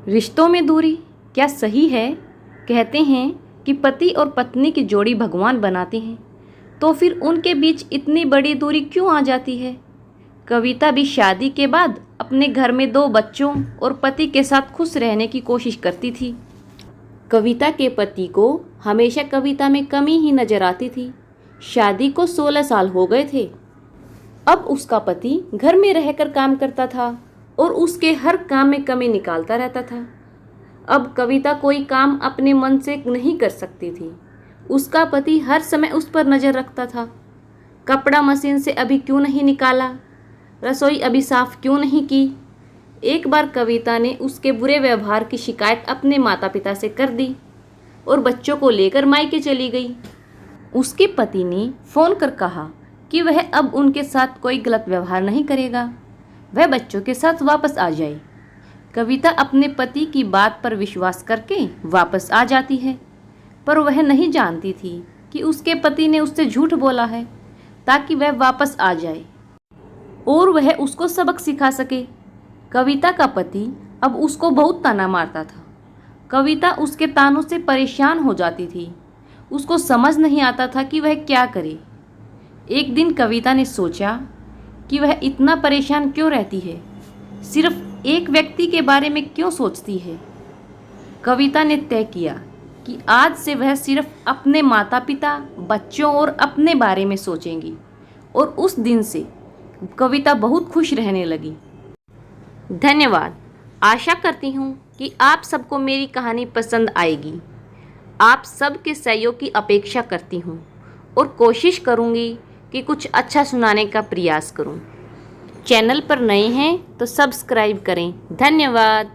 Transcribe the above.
रिश्तों में दूरी क्या सही है? कहते हैं कि पति और पत्नी की जोड़ी भगवान बनाते हैं, तो फिर उनके बीच इतनी बड़ी दूरी क्यों आ जाती है? कविता भी शादी के बाद अपने घर में 2 बच्चों और पति के साथ खुश रहने की कोशिश करती थी। कविता के पति को हमेशा कविता में कमी ही नजर आती थी। शादी को 16 साल हो गए थे। अब उसका पति घर में रहकर काम करता था और उसके हर काम में कमी निकालता रहता था। अब कविता कोई काम अपने मन से नहीं कर सकती थी। उसका पति हर समय उस पर नज़र रखता था। कपड़ा मशीन से अभी क्यों नहीं निकाला, रसोई अभी साफ क्यों नहीं की। एक बार कविता ने उसके बुरे व्यवहार की शिकायत अपने माता पिता से कर दी और बच्चों को लेकर मायके चली गई। उसके पति ने फ़ोन कर कहा कि वह अब उनके साथ कोई गलत व्यवहार नहीं करेगा, वह बच्चों के साथ वापस आ जाए। कविता अपने पति की बात पर विश्वास करके वापस आ जाती है, पर वह नहीं जानती थी कि उसके पति ने उससे झूठ बोला है ताकि वह वापस आ जाए और वह उसको सबक सिखा सके। कविता का पति अब उसको बहुत ताना मारता था। कविता उसके तानों से परेशान हो जाती थी। उसको समझ नहीं आता था कि वह क्या करे। एक दिन कविता ने सोचा कि वह इतना परेशान क्यों रहती है, सिर्फ एक व्यक्ति के बारे में क्यों सोचती है। कविता ने तय किया कि आज से वह सिर्फ अपने माता पिता, बच्चों और अपने बारे में सोचेंगी और उस दिन से कविता बहुत खुश रहने लगी। धन्यवाद। आशा करती हूँ कि आप सबको मेरी कहानी पसंद आएगी। आप सबके सहयोग की अपेक्षा करती हूँ और कोशिश करूँगी कि कुछ अच्छा सुनाने का प्रयास करूं। चैनल पर नए हैं तो सब्सक्राइब करें। धन्यवाद।